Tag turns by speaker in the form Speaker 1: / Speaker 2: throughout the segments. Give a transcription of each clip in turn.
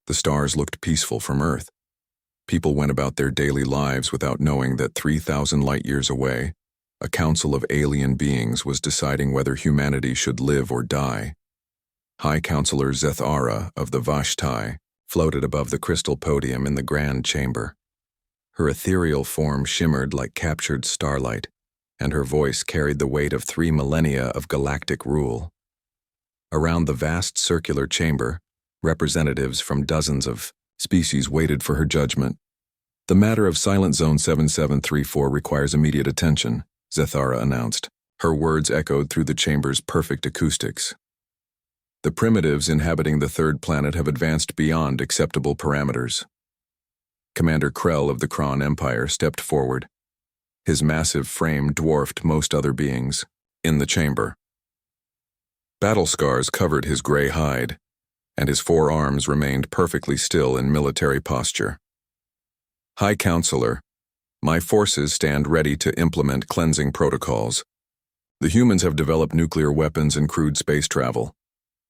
Speaker 1: The stars looked peaceful from Earth. People went about their daily lives without knowing that 3,000 light-years away, a council of alien beings was deciding whether humanity should live or die. High Counselor Zathara of the Vashtai floated above the crystal podium in the grand chamber. Her ethereal form shimmered like captured starlight, and her voice carried the weight of 3 millennia of galactic rule. Around the vast circular chamber, representatives from dozens of species waited for her judgment. "The matter of Silent Zone 7734 requires immediate attention," Zathara announced. Her words echoed through the chamber's perfect acoustics. "The primitives inhabiting the third planet have advanced beyond acceptable parameters." Commander Krell of the Kron Empire stepped forward. His massive frame dwarfed most other beings in the chamber. Battle scars covered his gray hide, and his 4 arms remained perfectly still in military posture. "High Counselor, my forces stand ready to implement cleansing protocols. The humans have developed nuclear weapons and crude space travel.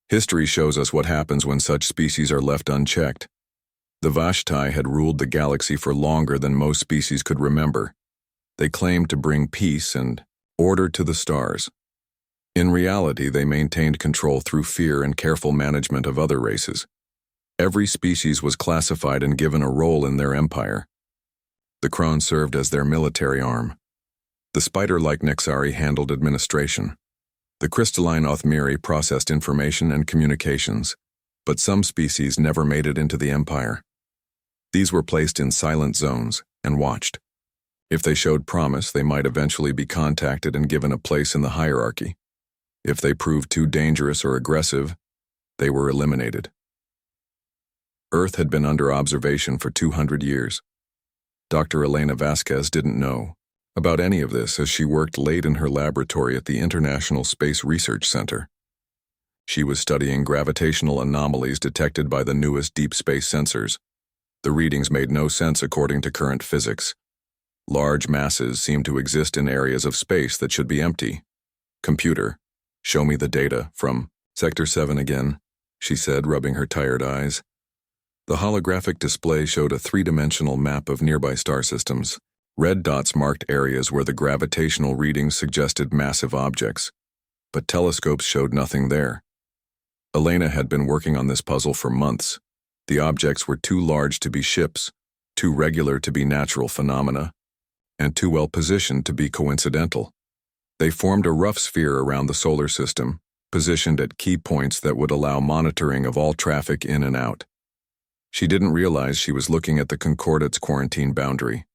Speaker 1: History shows us what happens when such species are left unchecked. The Vashtai had ruled the galaxy for longer than most species could remember. They claimed to bring peace and order to the stars. In reality, they maintained control through fear and careful management of other races. Every species was classified and given a role in their empire. The Kron served as their military arm. The spider-like Nexari handled administration. The crystalline Othmiri processed information and communications, but some species never made it into the empire. These were placed in silent zones and watched. If they showed promise, they might eventually be contacted and given a place in the hierarchy. If they proved too dangerous or aggressive, they were eliminated. Earth had been under observation for 200 years. Dr. Elena Vasquez didn't know about any of this as she worked late in her laboratory at the International Space Research Center. She was studying gravitational anomalies detected by the newest deep space sensors. The readings made no sense according to current physics. Large masses seemed to exist in areas of space that should be empty. "Computer, show me the data from Sector 7 again," she said, rubbing her tired eyes. The holographic display showed a 3-dimensional map of nearby star systems. Red dots marked areas where the gravitational readings suggested massive objects, but telescopes showed nothing there. Elena had been working on this puzzle for months. The objects were too large to be ships, too regular to be natural phenomena, and too well positioned to be coincidental. They formed a rough sphere around the solar system, positioned at key points that would allow monitoring of all traffic in and out. She didn't realize she was looking at the Concordate's quarantine boundary.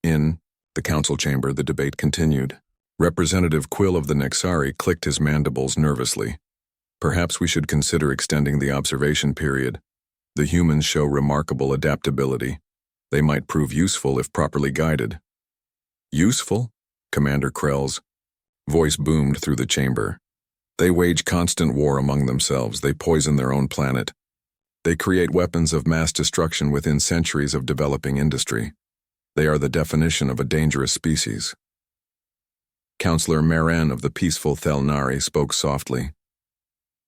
Speaker 1: In the council chamber, the debate continued. Representative Quill of the Nexari clicked his mandibles nervously. "Perhaps we should consider extending the observation period. The humans show remarkable adaptability. They might prove useful if properly guided." "Useful?" Commander Krell's voice boomed through the chamber. "They wage constant war among themselves. They poison their own planet. They create weapons of mass destruction within centuries of developing industry. They are the definition of a dangerous species." Counselor Maren of the peaceful Thelnari spoke softly.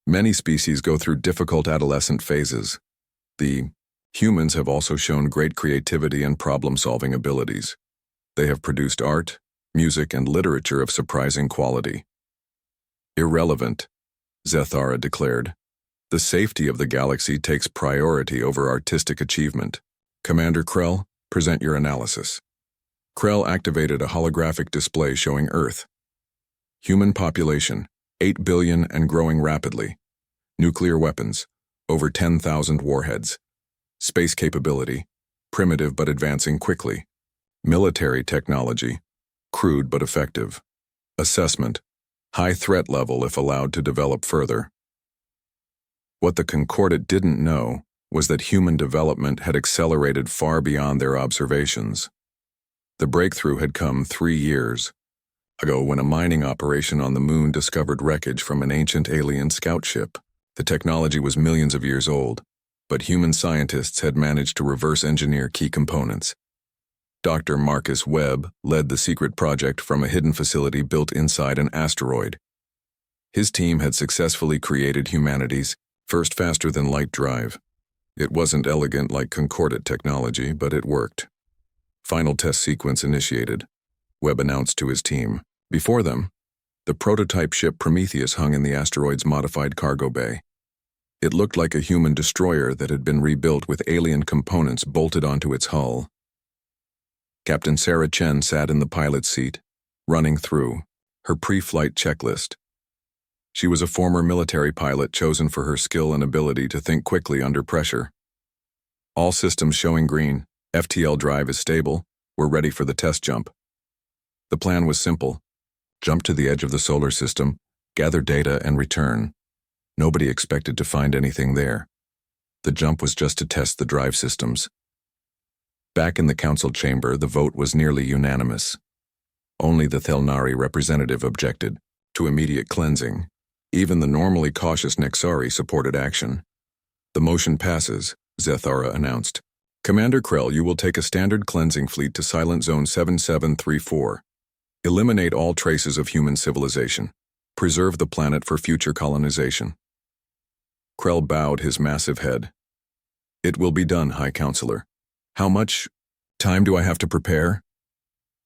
Speaker 1: "Many species go through difficult adolescent phases. The humans have also shown great creativity and problem-solving abilities. They have produced art, music, and literature of surprising quality." "Irrelevant," Zathara declared. "The safety of the galaxy takes priority over artistic achievement. Commander Krell, present your analysis." Krell activated a holographic display showing Earth. Human population, 8 billion and growing rapidly. Nuclear weapons, over 10,000 warheads. Space capability, primitive but advancing quickly. Military technology, crude but effective. Assessment, high threat level if allowed to develop further. What the Concordate didn't know was that human development had accelerated far beyond their observations. The breakthrough had come 3 years ago when a mining operation on the moon discovered wreckage from an ancient alien scout ship. The technology was millions of years old, but human scientists had managed to reverse engineer key components. Dr. Marcus Webb led the secret project from a hidden facility built inside an asteroid. His team had successfully created humanity's first faster-than-light drive. It wasn't elegant like concordant technology, but it worked. Final test sequence initiated, Webb announced to his team. Before them, the prototype ship Prometheus hung in the asteroid's modified cargo bay. It looked like a human destroyer that had been rebuilt with alien components bolted onto its hull. Captain Sarah Chen sat in the pilot's seat, running through her pre-flight checklist. She was a former military pilot chosen for her skill and ability to think quickly under pressure. All systems showing green, FTL drive is stable, we're ready for the test jump. The plan was simple. Jump to the edge of the solar system, gather data, and return. Nobody expected to find anything there. The jump was just to test the drive systems. Back in the council chamber, the vote was nearly unanimous. Only the Thelnari representative objected to immediate cleansing. Even the normally cautious Nexari supported action. The motion passes, Zathara announced. Commander Krell, you will take a standard cleansing fleet to Silent Zone 7734. Eliminate all traces of human civilization. Preserve the planet for future colonization. Krell bowed his massive head. It will be done, High Counselor. How much time do I have to prepare?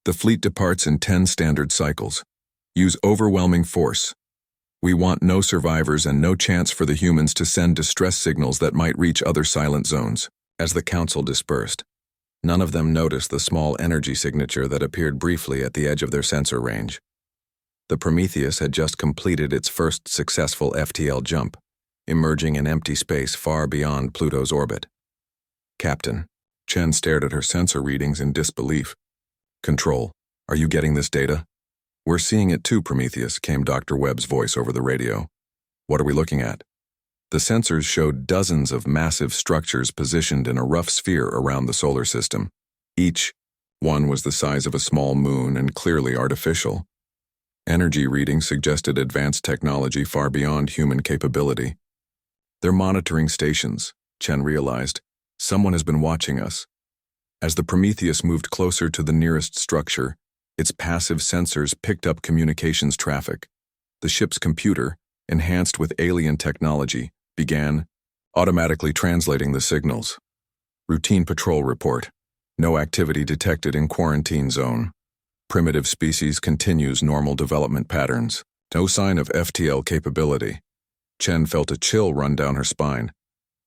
Speaker 1: The fleet departs in 10 standard cycles. Use overwhelming force. We want no survivors and no chance for the humans to send distress signals that might reach other silent zones. As the council dispersed, none of them noticed the small energy signature that appeared briefly at the edge of their sensor range. The Prometheus had just completed its first successful FTL jump, emerging in empty space far beyond Pluto's orbit. Captain, Chen stared at her sensor readings in disbelief. Control, are you getting this data? We're seeing it too, Prometheus, came Dr. Webb's voice over the radio. What are we looking at? The sensors showed dozens of massive structures positioned in a rough sphere around the solar system. Each one was the size of a small moon and clearly artificial. Energy readings suggested advanced technology far beyond human capability. They're monitoring stations, Chen realized. Someone has been watching us. As the Prometheus moved closer to the nearest structure, its passive sensors picked up communications traffic. The ship's computer, enhanced with alien technology, began automatically translating the signals. Routine patrol report. No activity detected in quarantine zone. Primitive species continues normal development patterns. No sign of FTL capability. Chen felt a chill run down her spine.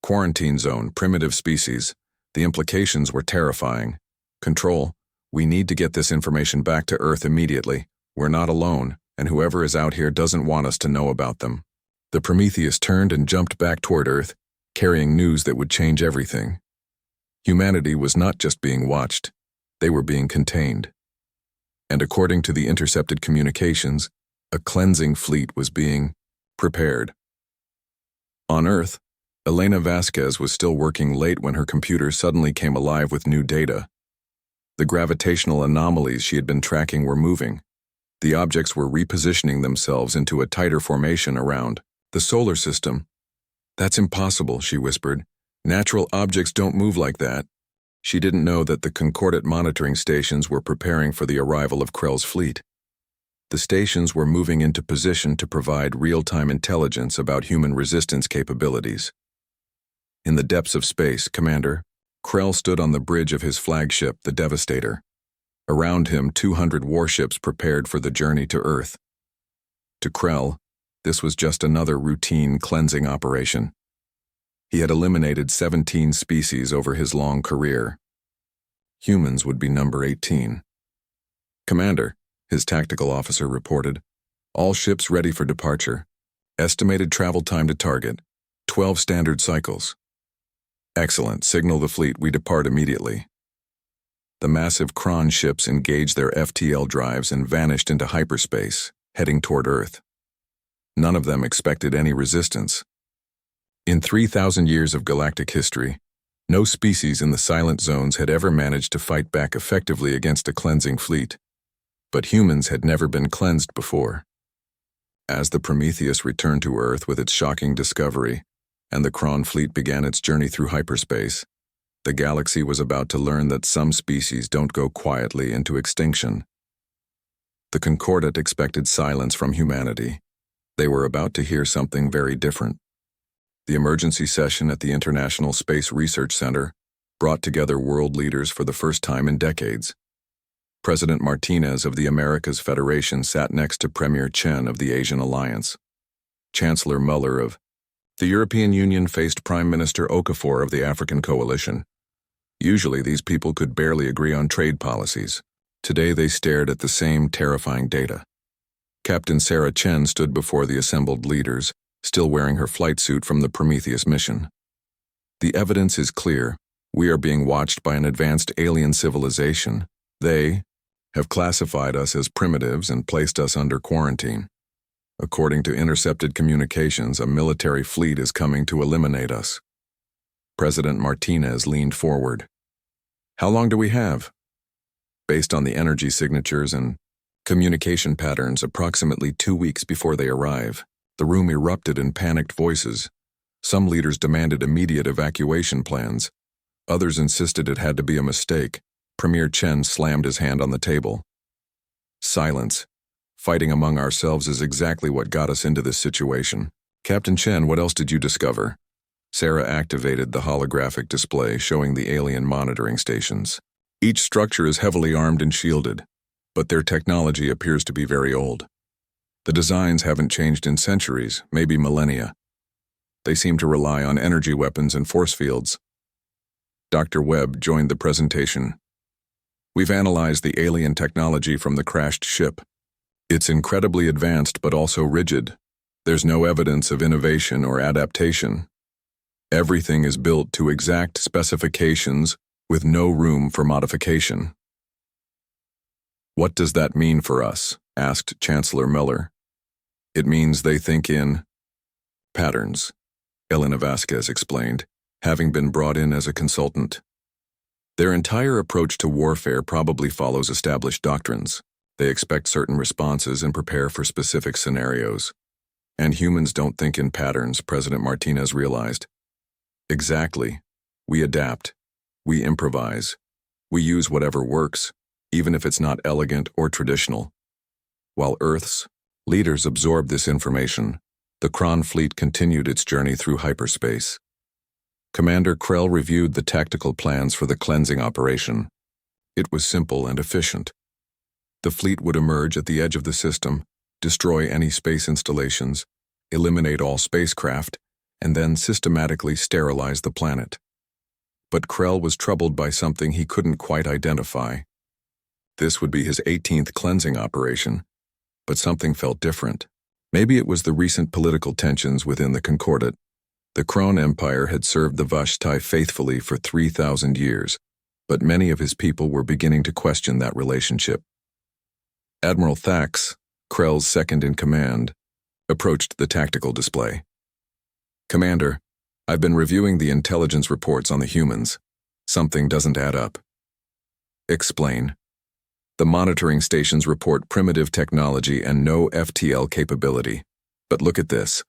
Speaker 1: Quarantine zone, primitive species. The implications were terrifying. Control, we need to get this information back to Earth immediately. We're not alone, and whoever is out here doesn't want us to know about them. The Prometheus turned and jumped back toward Earth, carrying news that would change everything. Humanity was not just being watched, they were being contained. And according to the intercepted communications, a cleansing fleet was being prepared. On Earth, Elena Vasquez was still working late when her computer suddenly came alive with new data. The gravitational anomalies she had been tracking were moving. The objects were repositioning themselves into a tighter formation around the solar system. That's impossible, she whispered. Natural objects don't move like that. She didn't know that the concordant monitoring stations were preparing for the arrival of Krell's fleet. The stations were moving into position to provide real-time intelligence about human resistance capabilities. In the depths of space, Commander, Krell stood on the bridge of his flagship, the Devastator. Around him, 200 warships prepared for the journey to Earth. To Krell, this was just another routine cleansing operation. He had eliminated 17 species over his long career. Humans would be number 18. Commander, his tactical officer reported, all ships ready for departure. Estimated travel time to target, 12 standard cycles. Excellent, signal the fleet, we depart immediately. The massive Kron ships engaged their FTL drives and vanished into hyperspace, heading toward Earth. None of them expected any resistance. In 3,000 years of galactic history, no species in the silent zones had ever managed to fight back effectively against a cleansing fleet. But humans had never been cleansed before. As the Prometheus returned to Earth with its shocking discovery, and the Kron fleet began its journey through hyperspace, the galaxy was about to learn that some species don't go quietly into extinction. The Concordant expected silence from humanity. They were about to hear something very different. The emergency session at the International Space Research Center brought together world leaders for the first time in decades. President Martinez of the Americas Federation sat next to Premier Chen of the Asian Alliance. Chancellor Muller of the European Union faced Prime Minister Okafor of the African Coalition. Usually these people could barely agree on trade policies. Today they stared at the same terrifying data. Captain Sarah Chen stood before the assembled leaders, still wearing her flight suit from the Prometheus mission. The evidence is clear. We are being watched by an advanced alien civilization. They have classified us as primitives and placed us under quarantine. According to intercepted communications, a military fleet is coming to eliminate us. President Martinez leaned forward. How long do we have? Based on the energy signatures and communication patterns, approximately 2 weeks before they arrive. The room erupted in panicked voices. Some leaders demanded immediate evacuation plans. Others insisted it had to be a mistake. Premier Chen slammed his hand on the table. Silence. Fighting among ourselves is exactly what got us into this situation. Captain Chen, what else did you discover? Sarah activated the holographic display showing the alien monitoring stations. Each structure is heavily armed and shielded, but their technology appears to be very old. The designs haven't changed in centuries, maybe millennia. They seem to rely on energy weapons and force fields. Dr. Webb joined the presentation. We've analyzed the alien technology from the crashed ship. It's incredibly advanced but also rigid. There's no evidence of innovation or adaptation. Everything is built to exact specifications with no room for modification. What does that mean for us? Asked Chancellor Muller. It means they think in patterns, Elena Vasquez explained, having been brought in as a consultant. Their entire approach to warfare probably follows established doctrines. They expect certain responses and prepare for specific scenarios. And humans don't think in patterns, President Martinez realized. Exactly. We adapt. We improvise. We use whatever works, even if it's not elegant or traditional. While Earth's leaders absorbed this information, the Kron fleet continued its journey through hyperspace. Commander Krell reviewed the tactical plans for the cleansing operation. It was simple and efficient. The fleet would emerge at the edge of the system, destroy any space installations, eliminate all spacecraft, and then systematically sterilize the planet. But Krell was troubled by something he couldn't quite identify. This would be his 18th cleansing operation, but something felt different. Maybe it was the recent political tensions within the Concordat. The Kron Empire had served the Vashtai faithfully for 3,000 years, but many of his people were beginning to question that relationship. Admiral Thax, Krell's second-in-command, approached the tactical display. Commander, I've been reviewing the intelligence reports on the humans. Something doesn't add up. Explain. The monitoring stations report primitive technology and no FTL capability. But look at this.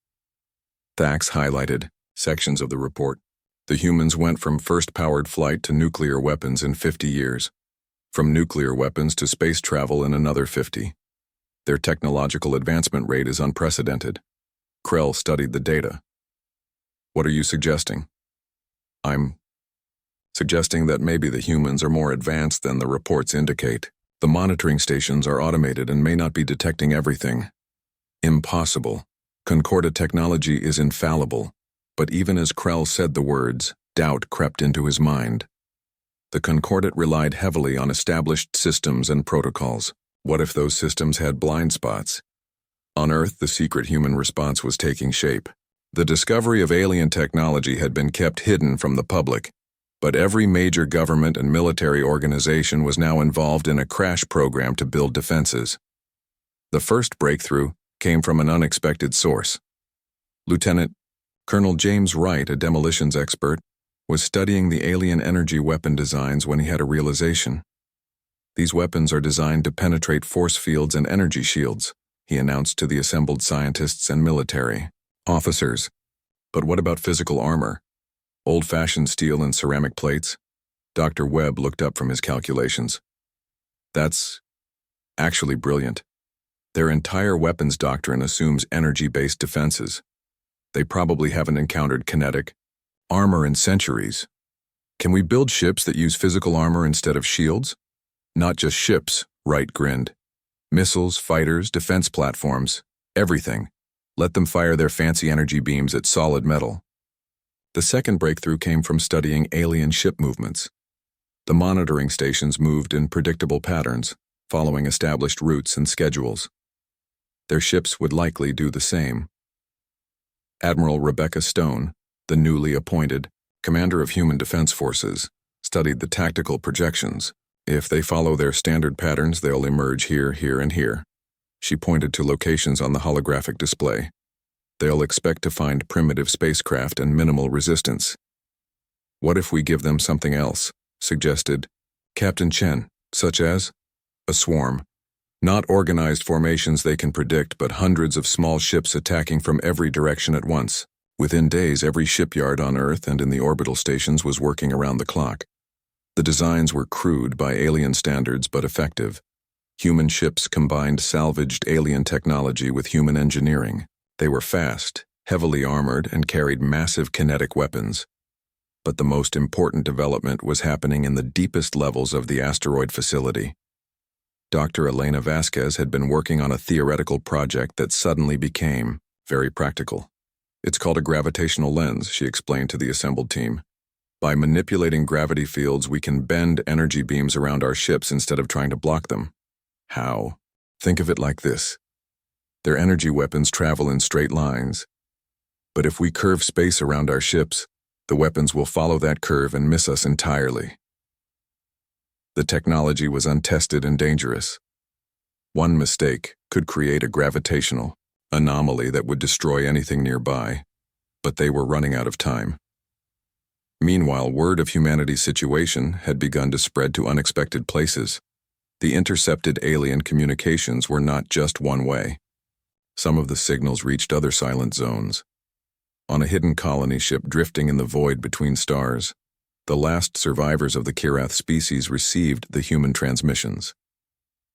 Speaker 1: Thax highlighted sections of the report. The humans went from first-powered flight to nuclear weapons in 50 years. From nuclear weapons to space travel in another 50. Their technological advancement rate is unprecedented. Krell studied the data. What are you suggesting? I'm suggesting that maybe the humans are more advanced than the reports indicate. The monitoring stations are automated and may not be detecting everything. Impossible. Concordat technology is infallible. But even as Krell said the words, doubt crept into his mind. The Concordat relied heavily on established systems and protocols. What if those systems had blind spots? On Earth, the secret human response was taking shape. The discovery of alien technology had been kept hidden from the public, but every major government and military organization was now involved in a crash program to build defenses. The first breakthrough came from an unexpected source. Lieutenant Colonel James Wright, a demolitions expert, was studying the alien energy weapon designs when he had a realization. These weapons are designed to penetrate force fields and energy shields, he announced to the assembled scientists and military officers. But what about physical armor? Old-fashioned steel and ceramic plates? Dr. Webb looked up from his calculations. That's actually brilliant. Their entire weapons doctrine assumes energy-based defenses. They probably haven't encountered kinetic armor in centuries. Can we build ships that use physical armor instead of shields? Not just ships, Wright grinned. Missiles, fighters, defense platforms, everything. Let them fire their fancy energy beams at solid metal. The second breakthrough came from studying alien ship movements. The monitoring stations moved in predictable patterns, following established routes and schedules. Their ships would likely do the same. Admiral Rebecca Stone, the newly appointed commander of Human Defense Forces, studied the tactical projections. If they follow their standard patterns, they'll emerge here, here, and here. She pointed to locations on the holographic display. They'll expect to find primitive spacecraft and minimal resistance. What if we give them something else? Suggested Captain Chen, such as a swarm. Not organized formations they can predict, but hundreds of small ships attacking from every direction at once. Within days, every shipyard on Earth and in the orbital stations was working around the clock. The designs were crude by alien standards but effective. Human ships combined salvaged alien technology with human engineering. They were fast, heavily armored, and carried massive kinetic weapons. But the most important development was happening in the deepest levels of the asteroid facility. Dr. Elena Vasquez had been working on a theoretical project that suddenly became very practical. It's called a gravitational lens, she explained to the assembled team. By manipulating gravity fields, we can bend energy beams around our ships instead of trying to block them. How? Think of it like this. Their energy weapons travel in straight lines. But if we curve space around our ships, the weapons will follow that curve and miss us entirely. The technology was untested and dangerous. One mistake could create a gravitational anomaly that would destroy anything nearby, but they were running out of time. Meanwhile, word of humanity's situation had begun to spread to unexpected places. The intercepted alien communications were not just one way. Some of the signals reached other silent zones. On a hidden colony ship drifting in the void between stars, the last survivors of the Kirath species received the human transmissions.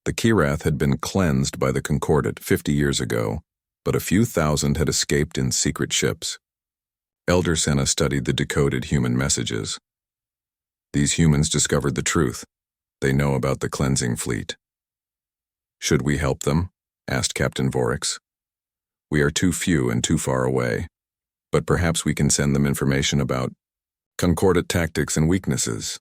Speaker 1: The Kirath had been cleansed by the Concordat 50 years ago, but a few thousand had escaped in secret ships. Elder Senna studied the decoded human messages. These humans discovered the truth. They know about the cleansing fleet. Should we help them? Asked Captain Vorix. We are too few and too far away, but perhaps we can send them information about Concordat tactics and weaknesses.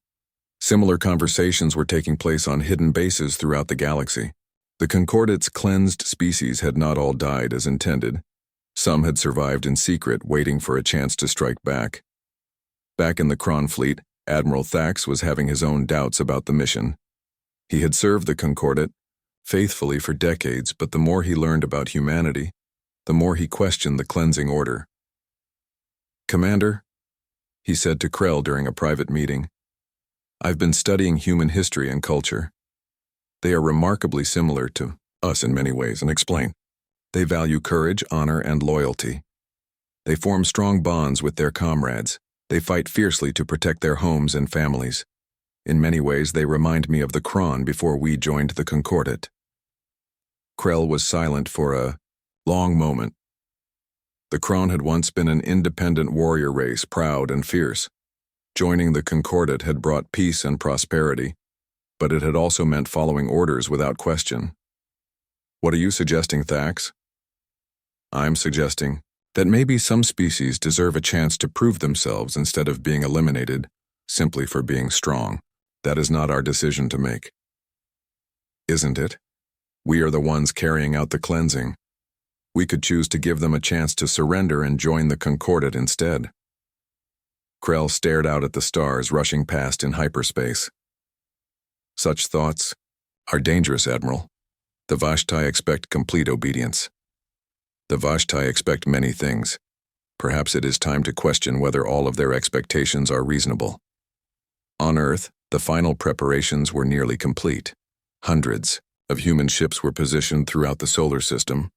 Speaker 1: Similar conversations were taking place on hidden bases throughout the galaxy. The Concordat's cleansed species had not all died as intended. Some had survived in secret, waiting for a chance to strike back. Back in the Kron fleet, Admiral Thax was having his own doubts about the mission. He had served the Concordat faithfully for decades, but the more he learned about humanity, the more he questioned the cleansing order. Commander, he said to Krell during a private meeting, I've been studying human history and culture. They are remarkably similar to us in many ways, and explain. They value courage, honor, and loyalty. They form strong bonds with their comrades. They fight fiercely to protect their homes and families. In many ways, they remind me of the Kron before we joined the Concordat. Krell was silent for a long moment. The Kron had once been an independent warrior race, proud and fierce. Joining the Concordat had brought peace and prosperity, but it had also meant following orders without question. What are you suggesting, Thax? I'm suggesting that maybe some species deserve a chance to prove themselves instead of being eliminated simply for being strong. That is not our decision to make. Isn't it? We are the ones carrying out the cleansing. We could choose to give them a chance to surrender and join the Concordat instead. Krell stared out at the stars rushing past in hyperspace. Such thoughts are dangerous, Admiral. The Vashtai expect complete obedience. The Vashtai expect many things. Perhaps it is time to question whether all of their expectations are reasonable. On Earth, the final preparations were nearly complete. Hundreds of human ships were positioned throughout the solar system,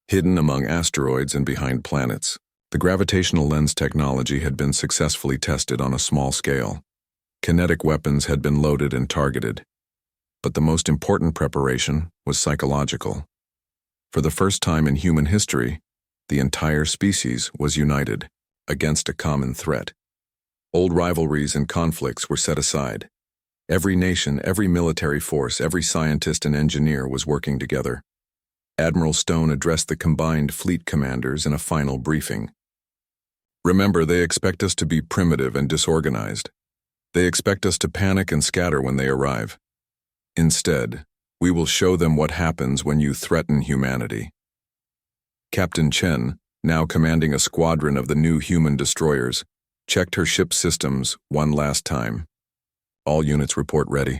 Speaker 1: hidden among asteroids and behind planets. The gravitational lens technology had been successfully tested on a small scale. Kinetic weapons had been loaded and targeted. But the most important preparation was psychological. For the first time in human history, The entire species was united against a common threat. Old rivalries and conflicts were set aside. Every nation, every military force, every scientist and engineer was working together. Admiral Stone addressed the combined fleet commanders in a final briefing. Remember, they expect us to be primitive and disorganized. They expect us to panic and scatter when they arrive. Instead, we will show them what happens when you threaten humanity. Captain Chen, now commanding a squadron of the new human destroyers, checked her ship's systems one last time. All units report ready.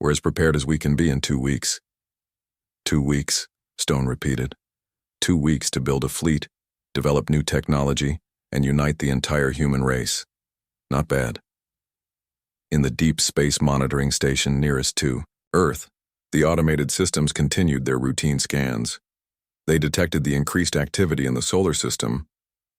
Speaker 1: We're as prepared as we can be in 2 weeks. 2 weeks, Stone repeated. 2 weeks to build a fleet, develop new technology, and unite the entire human race. Not bad. In the deep space monitoring station nearest to Earth, the automated systems continued their routine scans. They detected the increased activity in the solar system,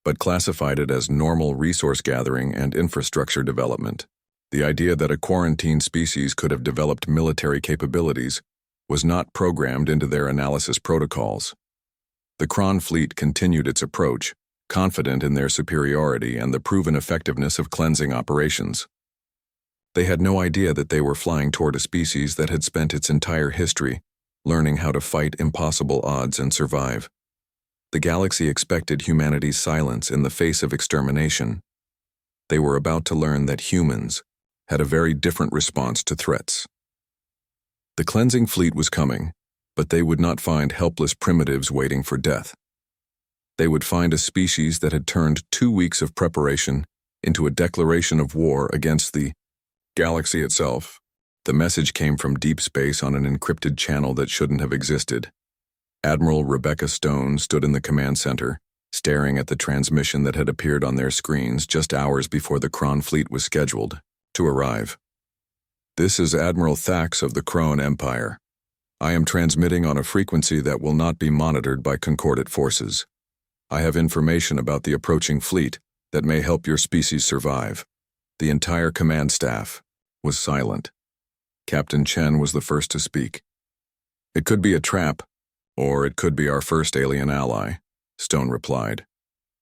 Speaker 1: but classified it as normal resource gathering and infrastructure development. The idea that a quarantined species could have developed military capabilities was not programmed into their analysis protocols. The Kron fleet continued its approach, confident in their superiority and the proven effectiveness of cleansing operations. They had no idea that they were flying toward a species that had spent its entire history learning how to fight impossible odds and survive. The galaxy expected humanity's silence in the face of extermination. They were about to learn that humans had a very different response to threats. The cleansing fleet was coming, but they would not find helpless primitives waiting for death. They would find a species that had turned 2 weeks of preparation into a declaration of war against the galaxy itself. The message came from deep space on an encrypted channel that shouldn't have existed. Admiral Rebecca Stone stood in the command center, staring at the transmission that had appeared on their screens just hours before the Kron fleet was scheduled to arrive. This is Admiral Thax of the Kron Empire. I am transmitting on a frequency that will not be monitored by concordant forces. I have information about the approaching fleet that may help your species survive. The entire command staff was silent. Captain Chen was the first to speak. It could be a trap, or it could be our first alien ally, Stone replied.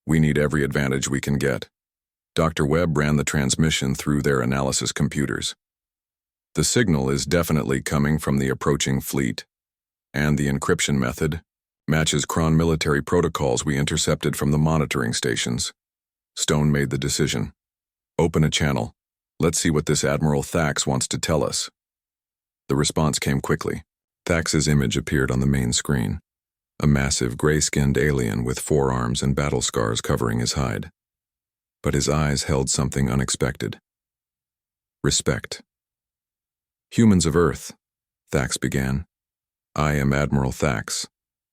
Speaker 1: We need every advantage we can get. Dr. Webb ran the transmission through their analysis computers. The signal is definitely coming from the approaching fleet, and the encryption method matches Kron military protocols we intercepted from the monitoring stations. Stone made the decision. Open a channel. Let's see what this Admiral Thax wants to tell us. The response came quickly. Thax's image appeared on the main screen. A massive gray-skinned alien with forearms and battle scars covering his hide. But his eyes held something unexpected. Respect. Humans of Earth, Thax began. I am Admiral Thax,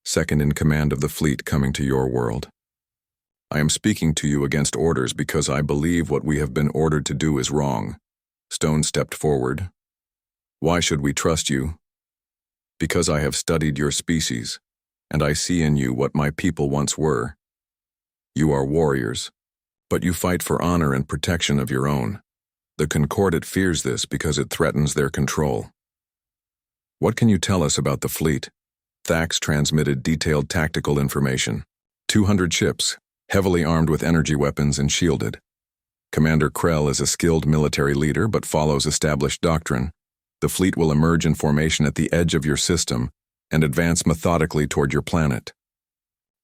Speaker 1: second in command of the fleet coming to your world. I am speaking to you against orders because I believe what we have been ordered to do is wrong. Stone stepped forward. Why should we trust you? Because I have studied your species, and I see in you what my people once were. You are warriors, but you fight for honor and protection of your own. The Concordat fears this because it threatens their control. What can you tell us about the fleet? Thax transmitted detailed tactical information. 200 ships, heavily armed with energy weapons and shielded. Commander Krell is a skilled military leader but follows established doctrine. The fleet will emerge in formation at the edge of your system and advance methodically toward your planet.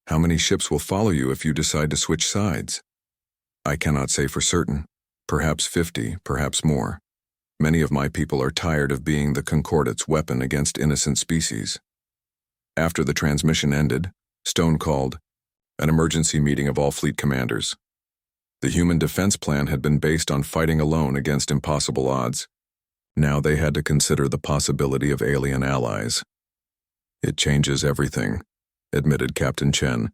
Speaker 1: How many ships will follow you if you decide to switch sides? I cannot say for certain. Perhaps 50, perhaps more. Many of my people are tired of being the Concordat's weapon against innocent species. After the transmission ended, Stone called an emergency meeting of all fleet commanders. The human defense plan had been based on fighting alone against impossible odds. Now they had to consider the possibility of alien allies. It changes everything, admitted Captain Chen.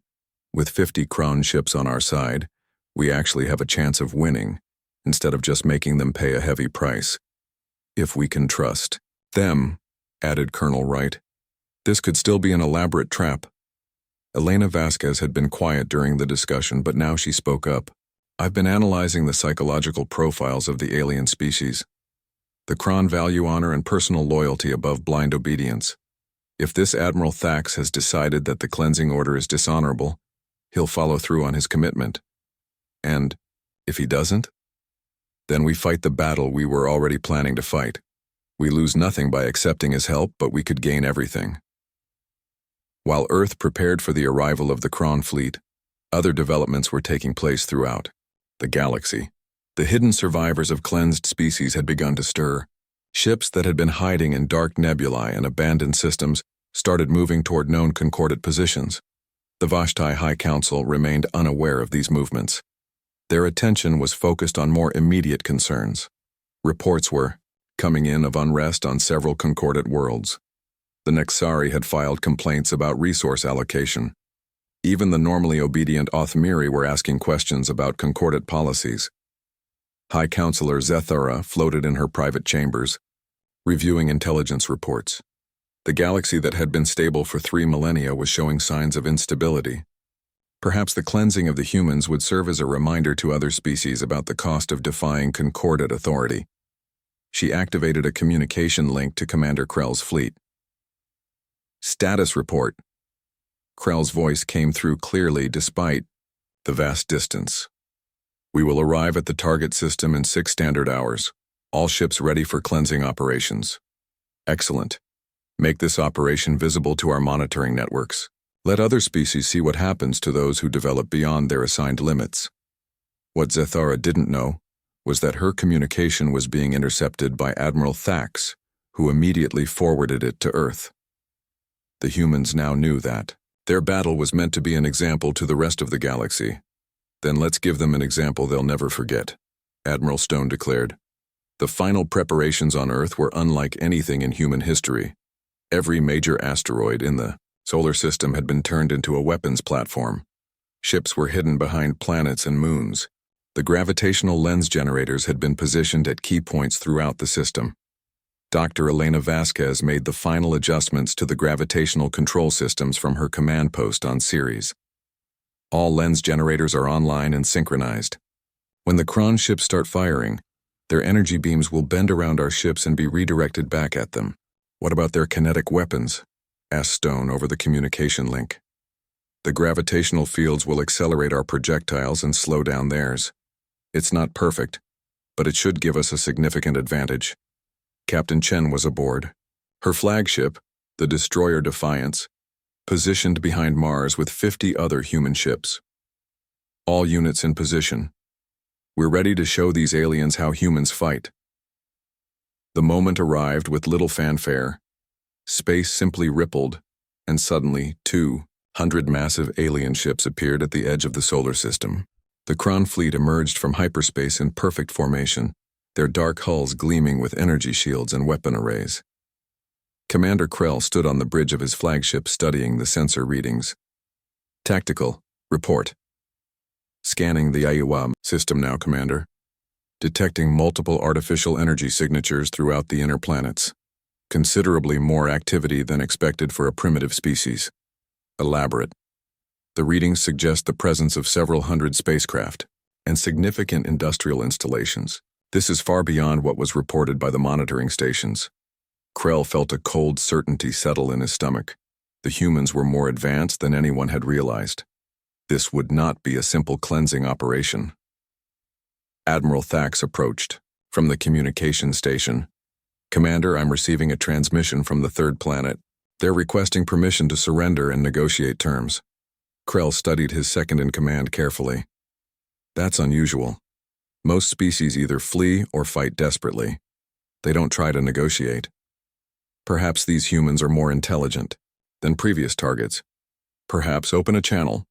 Speaker 1: With 50 Kron ships on our side, we actually have a chance of winning, instead of just making them pay a heavy price. If we can trust them, added Colonel Wright. This could still be an elaborate trap. Elena Vasquez had been quiet during the discussion, but now she spoke up. I've been analyzing the psychological profiles of the alien species. The Kron value honor and personal loyalty above blind obedience. If this Admiral Thax has decided that the cleansing order is dishonorable, he'll follow through on his commitment. And if he doesn't, then we fight the battle we were already planning to fight. We lose nothing by accepting his help, but we could gain everything. While Earth prepared for the arrival of the Kron fleet, other developments were taking place throughout the galaxy. The hidden survivors of cleansed species had begun to stir. Ships that had been hiding in dark nebulae and abandoned systems started moving toward known concordant positions. The Vashtai High Council remained unaware of these movements. Their attention was focused on more immediate concerns. Reports were coming in of unrest on several concordant worlds. The Nexari had filed complaints about resource allocation. Even the normally obedient Othmiri were asking questions about concordant policies. High Counselor Zathara floated in her private chambers, reviewing intelligence reports. The galaxy that had been stable for 3 millennia was showing signs of instability. Perhaps the cleansing of the humans would serve as a reminder to other species about the cost of defying concordant authority. She activated a communication link to Commander Krell's fleet. Status report. Krell's voice came through clearly despite the vast distance. We will arrive at the target system in 6 standard hours. All ships ready for cleansing operations. Excellent. Make this operation visible to our monitoring networks. Let other species see what happens to those who develop beyond their assigned limits. What Zathara didn't know was that her communication was being intercepted by Admiral Thax, who immediately forwarded it to Earth. The humans now knew that their battle was meant to be an example to the rest of the galaxy. Then let's give them an example they'll never forget, Admiral Stone declared. The final preparations on Earth were unlike anything in human history. Every major asteroid in the solar system had been turned into a weapons platform. Ships were hidden behind planets and moons. The gravitational lens generators had been positioned at key points throughout the system. Dr. Elena Vasquez made the final adjustments to the gravitational control systems from her command post on Ceres. All lens generators are online and synchronized. When the Kron ships start firing, their energy beams will bend around our ships and be redirected back at them. What about their kinetic weapons? Asked Stone over the communication link. The gravitational fields will accelerate our projectiles and slow down theirs. It's not perfect, but it should give us a significant advantage. Captain Chen was aboard. Her flagship, the destroyer Defiance, positioned behind Mars with 50 other human ships. All units in position. We're ready to show these aliens how humans fight. The moment arrived with little fanfare. Space simply rippled, and suddenly 200 massive alien ships appeared at the edge of the solar system. The Kron fleet emerged from hyperspace in perfect formation, their dark hulls gleaming with energy shields and weapon arrays. Commander Krell stood on the bridge of his flagship studying the sensor readings. Tactical, report. Scanning the HFY system now, Commander. Detecting multiple artificial energy signatures throughout the inner planets. Considerably more activity than expected for a primitive species. Elaborate. The readings suggest the presence of several hundred spacecraft and significant industrial installations. This is far beyond what was reported by the monitoring stations. Krell felt a cold certainty settle in his stomach. The humans were more advanced than anyone had realized. This would not be a simple cleansing operation. Admiral Thax approached from the communication station. Commander, I'm receiving a transmission from the third planet. They're requesting permission to surrender and negotiate terms. Krell studied his second-in-command carefully. That's unusual. Most species either flee or fight desperately. They don't try to negotiate. Perhaps these humans are more intelligent than previous targets. Perhaps open a channel.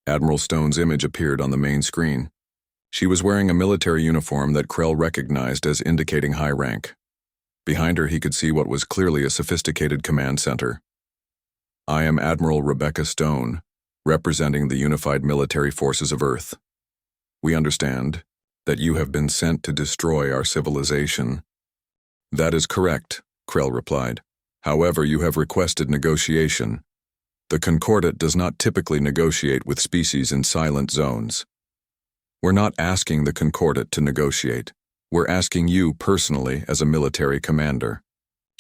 Speaker 1: Admiral Stone's image appeared on the main screen. She was wearing a military uniform that Krell recognized as indicating high rank. Behind her he could see what was clearly a sophisticated command center. I am Admiral Rebecca Stone, representing the Unified Military Forces of Earth. We understand that you have been sent to destroy our civilization. That is correct, Krell replied. However, you have requested negotiation. The Concordat does not typically negotiate with species in silent zones. We're not asking the Concordat to negotiate. We're asking you personally as a military commander.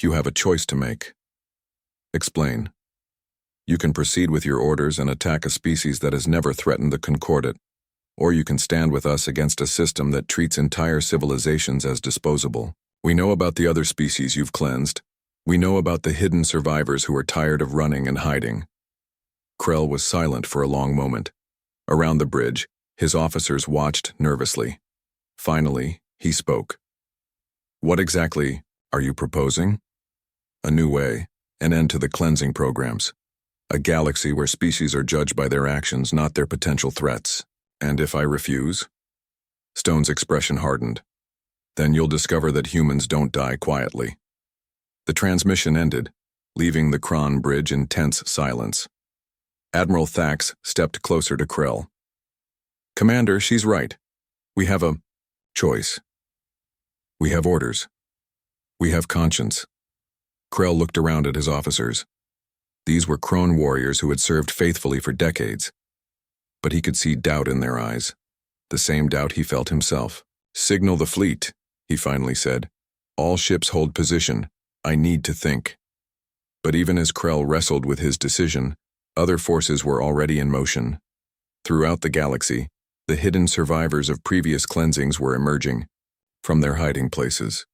Speaker 1: You have a choice to make. Explain. You can proceed with your orders and attack a species that has never threatened the Concordat, or you can stand with us against a system that treats entire civilizations as disposable. We know about the other species you've cleansed. We know about the hidden survivors who are tired of running and hiding. Krell was silent for a long moment. Around the bridge, his officers watched nervously. Finally, he spoke. What exactly are you proposing? A new way, an end to the cleansing programs. A galaxy where species are judged by their actions, not their potential threats. And if I refuse? Stone's expression hardened. Then you'll discover that humans don't die quietly. The transmission ended, leaving the Kron bridge in tense silence. Admiral Thax stepped closer to Krell. Commander, she's right. We have a choice. We have orders. We have conscience. Krell looked around at his officers. These were Kron warriors who had served faithfully for decades. But he could see doubt in their eyes, the same doubt he felt himself. Signal the fleet, he finally said. All ships hold position. I need to think. But even as Krell wrestled with his decision, other forces were already in motion. Throughout the galaxy, the hidden survivors of previous cleansings were emerging from their hiding places.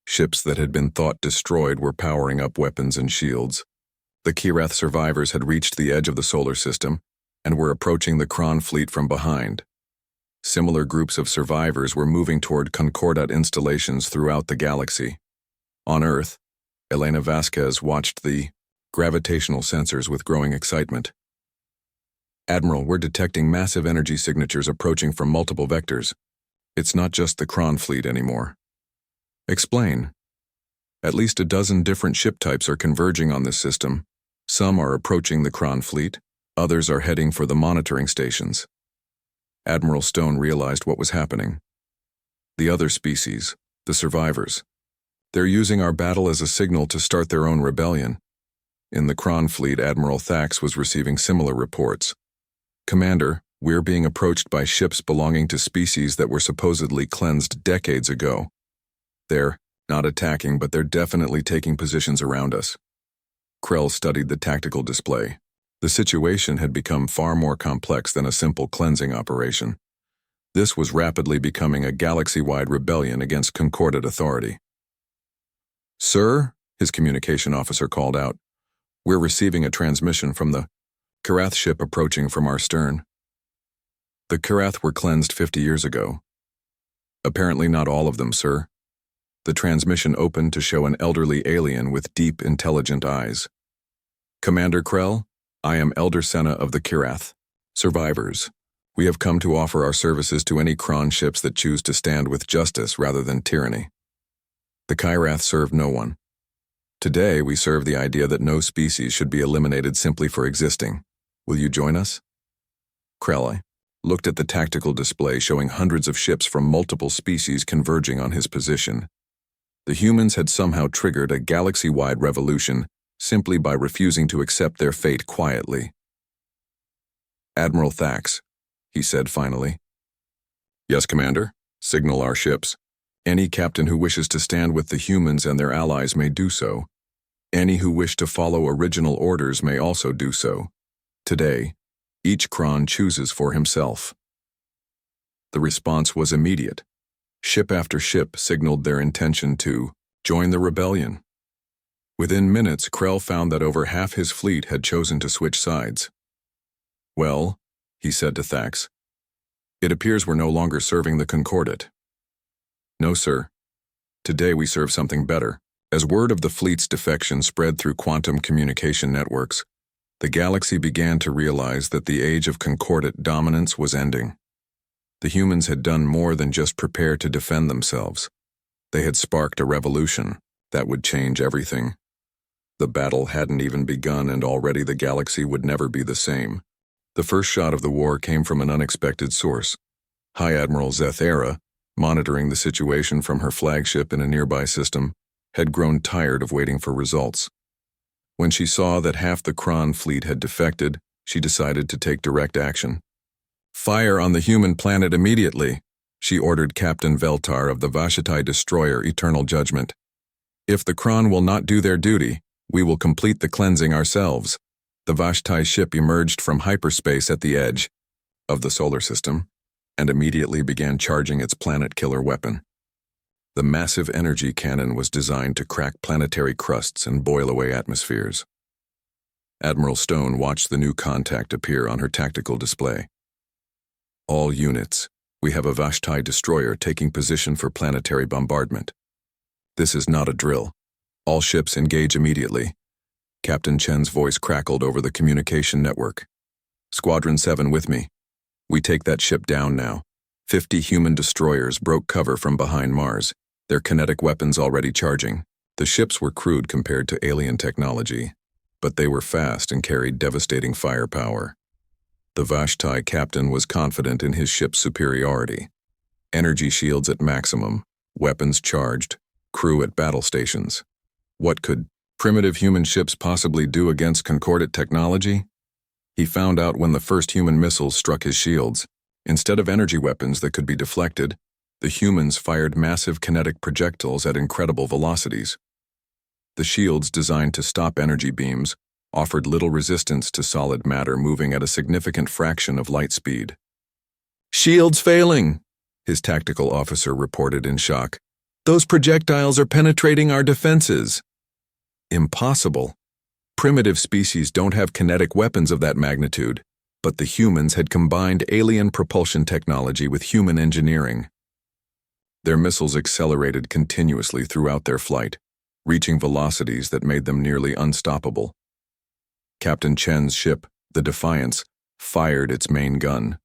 Speaker 1: Ships that had been thought destroyed were powering up weapons and shields. The Kirath survivors had reached the edge of the solar system and were approaching the Kron fleet from behind. Similar groups of survivors were moving toward Concordat installations throughout the galaxy. On Earth, Elena Vasquez watched the gravitational sensors with growing excitement. Admiral, we're detecting massive energy signatures approaching from multiple vectors. It's not just the Kron fleet anymore. Explain. At least a dozen different ship types are converging on this system. Some are approaching the Kron fleet, others are heading for the monitoring stations. Admiral Stone realized what was happening. The other species, the survivors. They're using our battle as a signal to start their own rebellion. In the Kron fleet, Admiral Thax was receiving similar reports. Commander, we're being approached by ships belonging to species that were supposedly cleansed decades ago. They're not attacking, but they're definitely taking positions around us. Krell studied the tactical display. The situation had become far more complex than a simple cleansing operation. This was rapidly becoming a galaxy-wide rebellion against Concordat authority. Sir, his communication officer called out, we're receiving a transmission from the Kirath ship approaching from our stern. The Kirath were cleansed 50 years ago. Apparently not all of them, sir. The transmission opened to show an elderly alien with deep, intelligent eyes. Commander Krell, I am Elder Senna of the Kirath. Survivors, we have come to offer our services to any Kron ships that choose to stand with justice rather than tyranny. The Kirath serve no one. Today, we serve the idea that no species should be eliminated simply for existing. Will you join us? Krell looked at the tactical display showing hundreds of ships from multiple species converging on his position. The humans had somehow triggered a galaxy-wide revolution simply by refusing to accept their fate quietly. Admiral Thax, he said finally. Yes, Commander. Signal our ships. Any captain who wishes to stand with the humans and their allies may do so. Any who wish to follow original orders may also do so. Today, each Kron chooses for himself. The response was immediate. Ship after ship signaled their intention to join the rebellion. Within minutes, Krell found that over half his fleet had chosen to switch sides. Well, he said to Thax, it appears we're no longer serving the Concordat. No, sir. Today we serve something better. As word of the fleet's defection spread through quantum communication networks, the galaxy began to realize that the age of Concordat dominance was ending. The humans had done more than just prepare to defend themselves. They had sparked a revolution that would change everything. The battle hadn't even begun, and already the galaxy would never be the same. The first shot of the war came from an unexpected source. High Admiral Zathara, monitoring the situation from her flagship in a nearby system, had grown tired of waiting for results. When she saw that half the Kron fleet had defected, she decided to take direct action. Fire on the human planet immediately, she ordered Captain Veltar of the Vashtai destroyer Eternal Judgment. If the Kron will not do their duty, we will complete the cleansing ourselves. The Vashtai ship emerged from hyperspace at the edge of the solar system and immediately began charging its planet-killer weapon. The massive energy cannon was designed to crack planetary crusts and boil away atmospheres. Admiral Stone watched the new contact appear on her tactical display. All units, we have a Vashtai destroyer taking position for planetary bombardment. This is not a drill. All ships engage immediately. Captain Chen's voice crackled over the communication network. Squadron 7 with me. We take that ship down now. 50 human destroyers broke cover from behind Mars, their kinetic weapons already charging. The ships were crude compared to alien technology, but they were fast and carried devastating firepower. The Vashtai captain was confident in his ship's superiority. Energy shields at maximum, weapons charged, crew at battle stations. What could primitive human ships possibly do against concordant technology? He found out when the first human missiles struck his shields. Instead of energy weapons that could be deflected, the humans fired massive kinetic projectiles at incredible velocities. The shields, designed to stop energy beams, offered little resistance to solid matter moving at a significant fraction of light speed. "Shields failing," his tactical officer reported in shock. "Those projectiles are penetrating our defenses." Impossible. Primitive species don't have kinetic weapons of that magnitude, but the humans had combined alien propulsion technology with human engineering. Their missiles accelerated continuously throughout their flight, reaching velocities that made them nearly unstoppable. Captain Chen's ship, the Defiance, fired its main gun.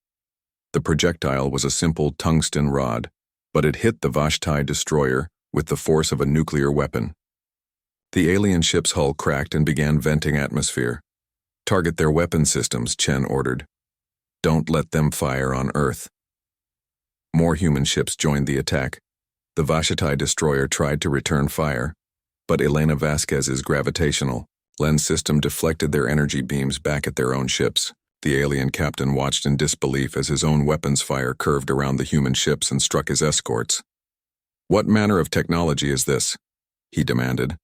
Speaker 1: The projectile was a simple tungsten rod, but it hit the Vashtai destroyer with the force of a nuclear weapon. The alien ship's hull cracked and began venting atmosphere. "Target their weapon systems," Chen ordered. "Don't let them fire on Earth." More human ships joined the attack. The Vashtai destroyer tried to return fire, but Elena Vasquez's gravitational lens system deflected their energy beams back at their own ships. The alien captain watched in disbelief as his own weapons fire curved around the human ships and struck his escorts. "What manner of technology is this?" he demanded.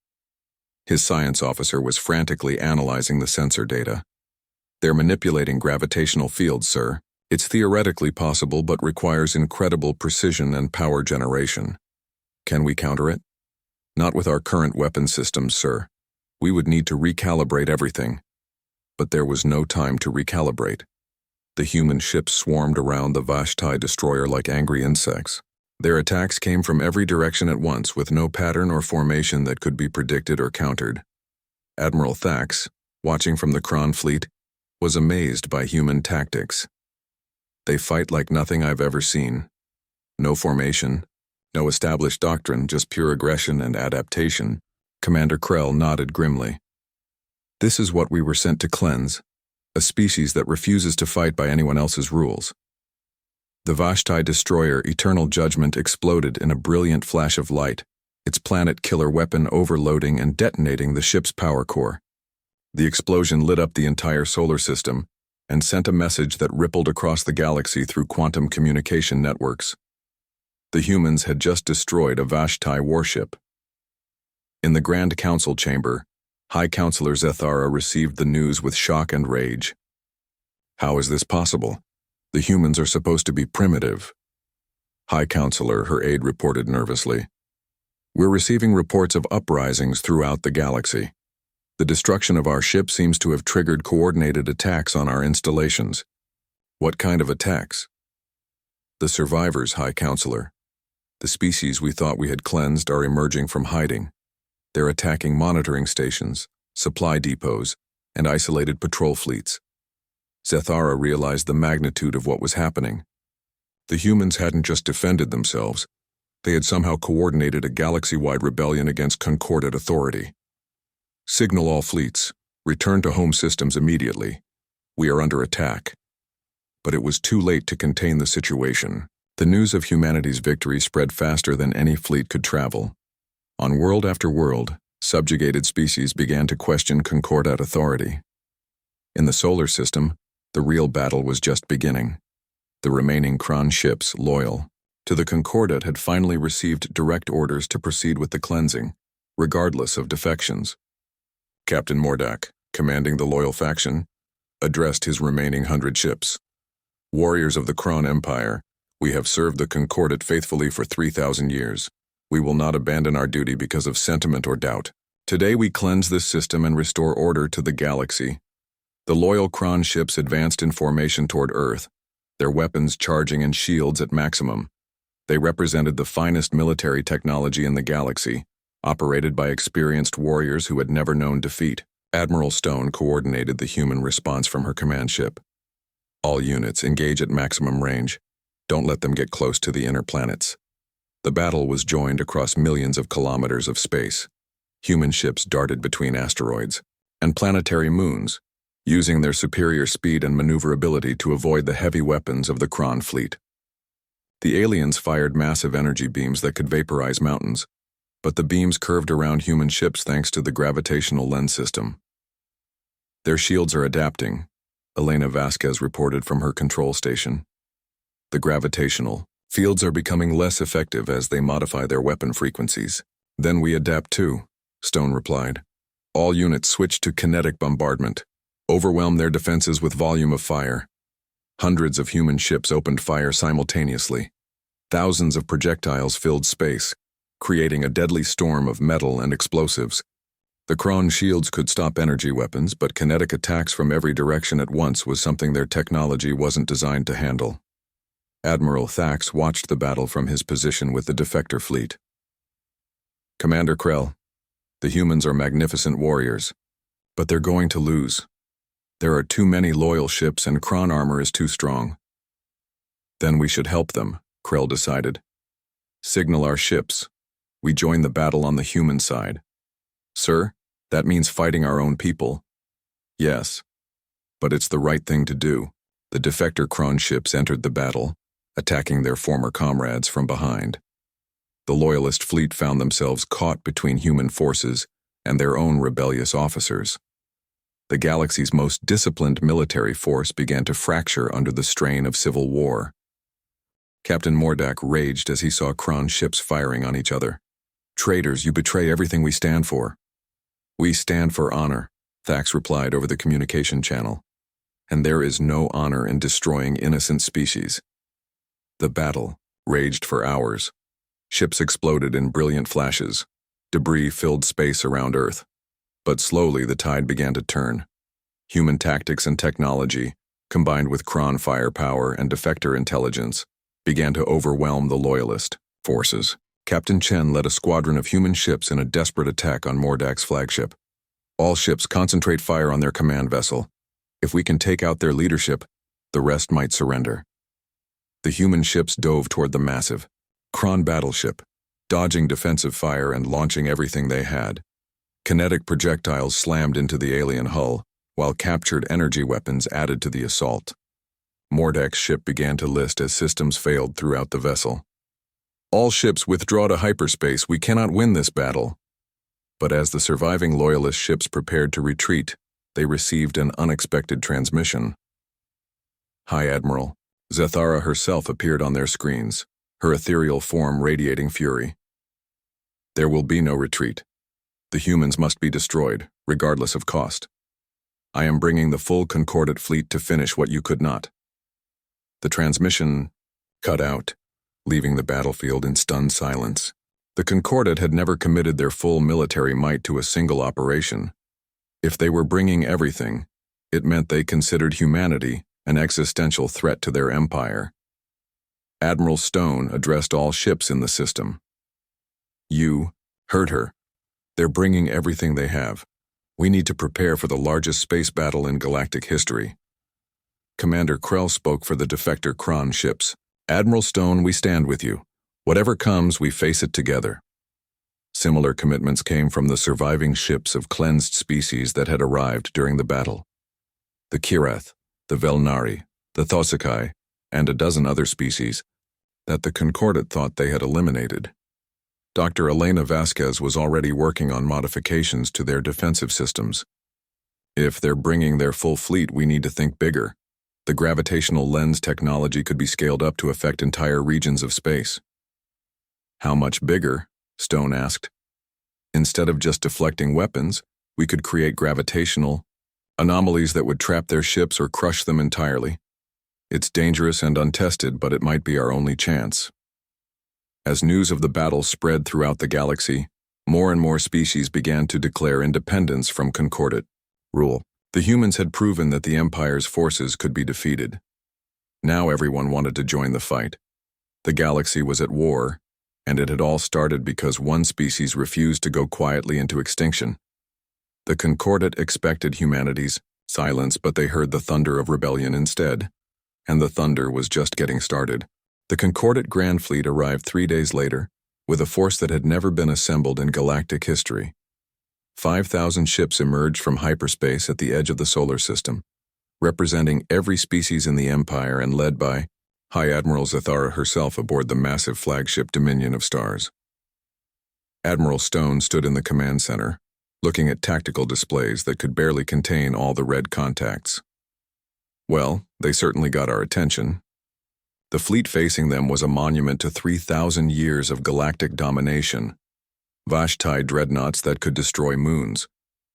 Speaker 1: His science officer was frantically analyzing the sensor data. "They're manipulating gravitational fields, sir. It's theoretically possible but requires incredible precision and power generation. Can we counter it?" "Not with our current weapon systems, sir. We would need to recalibrate everything." But there was no time to recalibrate. The human ships swarmed around the Vashtai destroyer like angry insects. Their attacks came from every direction at once with no pattern or formation that could be predicted or countered. Admiral Thax, watching from the Kron fleet, was amazed by human tactics. "They fight like nothing I've ever seen. No formation, no established doctrine, just pure aggression and adaptation." Commander Krell nodded grimly. "This is what we were sent to cleanse, a species that refuses to fight by anyone else's rules." The Vashtai destroyer Eternal Judgment exploded in a brilliant flash of light, its planet-killer weapon overloading and detonating the ship's power core. The explosion lit up the entire solar system and sent a message that rippled across the galaxy through quantum communication networks. The humans had just destroyed a Vashtai warship. In the Grand Council chamber, High Counselor Zathara received the news with shock and rage. "How is this possible? The humans are supposed to be primitive." "High Counselor," her aide reported nervously. "We're receiving reports of uprisings throughout the galaxy. The destruction of our ship seems to have triggered coordinated attacks on our installations." "What kind of attacks?" "The survivors, High Counselor. The species we thought we had cleansed are emerging from hiding. They're attacking monitoring stations, supply depots, and isolated patrol fleets." Zathara realized the magnitude of what was happening. The humans hadn't just defended themselves, they had somehow coordinated a galaxy-wide rebellion against concordant authority. "Signal all fleets, return to home systems immediately. We are under attack." But it was too late to contain the situation. The news of humanity's victory spread faster than any fleet could travel. On world after world, subjugated species began to question concordant authority. In the solar system, the real battle was just beginning. The remaining Kron ships, loyal to the Concordat, had finally received direct orders to proceed with the cleansing, regardless of defections. "Captain Mordak, commanding the loyal faction, addressed his remaining 100 ships. Warriors of the Kron Empire, we have served the Concordat faithfully for 3,000 years. We will not abandon our duty because of sentiment or doubt. Today we cleanse this system and restore order to the galaxy. The loyal Kron ships advanced in formation toward Earth, their weapons charging and shields at maximum. They represented the finest military technology in the galaxy, operated by experienced warriors who had never known defeat. Admiral Stone coordinated the human response from her command ship. All units engage at maximum range. Don't let them get close to the inner planets. The battle was joined across millions of kilometers of space. Human ships darted between asteroids and planetary moons, using their superior speed and maneuverability to avoid the heavy weapons of the Kron fleet. The aliens fired massive energy beams that could vaporize mountains, but the beams curved around human ships thanks to the gravitational lens system. Their shields are adapting, Elena Vasquez reported from her control station. The gravitational fields are becoming less effective as they modify their weapon frequencies. Then we adapt too, Stone replied. All units switch to kinetic bombardment. Overwhelm their defenses with volume of fire. Hundreds of human ships opened fire simultaneously. Thousands of projectiles filled space, creating a deadly storm of metal and explosives. The Kron shields could stop energy weapons, but kinetic attacks from every direction at once was something their technology wasn't designed to handle. Admiral Thax watched the battle from his position with the defector fleet. Commander Krell, the humans are magnificent warriors, but they're going to lose. There are too many loyal ships and Kron armor is too strong. Then we should help them, Krell decided. Signal our ships. We join the battle on the human side. Sir, that means fighting our own people. Yes, but it's the right thing to do. The defector Kron ships entered the battle, attacking their former comrades from behind. The Loyalist fleet found themselves caught between human forces and their own rebellious officers. The galaxy's most disciplined military force began to fracture under the strain of civil war. Captain Mordak raged as he saw Kron ships firing on each other. Traitors, you betray everything we stand for. We stand for honor, Thax replied over the communication channel. And there is no honor in destroying innocent species. The battle raged for hours. Ships exploded in brilliant flashes. Debris filled space around Earth. But slowly the tide began to turn. Human tactics and technology, combined with Kron firepower and defector intelligence, began to overwhelm the Loyalist forces. Captain Chen led a squadron of human ships in a desperate attack on Mordak's flagship. All ships concentrate fire on their command vessel. If we can take out their leadership, the rest might surrender. The human ships dove toward the massive Kron battleship, dodging defensive fire and launching everything they had. Kinetic projectiles slammed into the alien hull, while captured energy weapons added to the assault. Mordak's ship began to list as systems failed throughout the vessel. All ships withdraw to hyperspace. We cannot win this battle. But as the surviving Loyalist ships prepared to retreat, they received an unexpected transmission. High Admiral, Zathara herself appeared on their screens, her ethereal form radiating fury. There will be no retreat. The humans must be destroyed, regardless of cost. I am bringing the full Concordat fleet to finish what you could not. The transmission cut out, leaving the battlefield in stunned silence. The Concordat had never committed their full military might to a single operation. If they were bringing everything, it meant they considered humanity an existential threat to their empire. Admiral Stone addressed all ships in the system. You heard her. They're bringing everything they have. We need to prepare for the largest space battle in galactic history. Commander Krell spoke for the defector Kron ships. Admiral Stone, we stand with you. Whatever comes, we face it together. Similar commitments came from the surviving ships of cleansed species that had arrived during the battle. The Kirath, the Velnari, the Thosakai, and a dozen other species that the Concordat thought they had eliminated. Dr. Elena Vasquez was already working on modifications to their defensive systems. If they're bringing their full fleet, we need to think bigger. The gravitational lens technology could be scaled up to affect entire regions of space. How much bigger? Stone asked. Instead of just deflecting weapons, we could create gravitational Anomalies that would trap their ships or crush them entirely. It's dangerous and untested, but it might be our only chance. As news of the battle spread throughout the galaxy, more and more species began to declare independence from Concordat rule. The humans had proven that the Empire's forces could be defeated. Now everyone wanted to join the fight. The galaxy was at war, and it had all started because one species refused to go quietly into extinction. The Concordat expected humanity's silence, but they heard the thunder of rebellion instead, and the thunder was just getting started. The Concordat Grand Fleet arrived 3 days later, with a force that had never been assembled in galactic history. 5,000 ships emerged from hyperspace at the edge of the solar system, representing every species in the Empire and led by High Admiral Zathara herself aboard the massive flagship Dominion of Stars. Admiral Stone stood in the command center, looking at tactical displays that could barely contain all the red contacts. Well, they certainly got our attention. The fleet facing them was a monument to 3,000 years of galactic domination. Vashtai dreadnoughts that could destroy moons,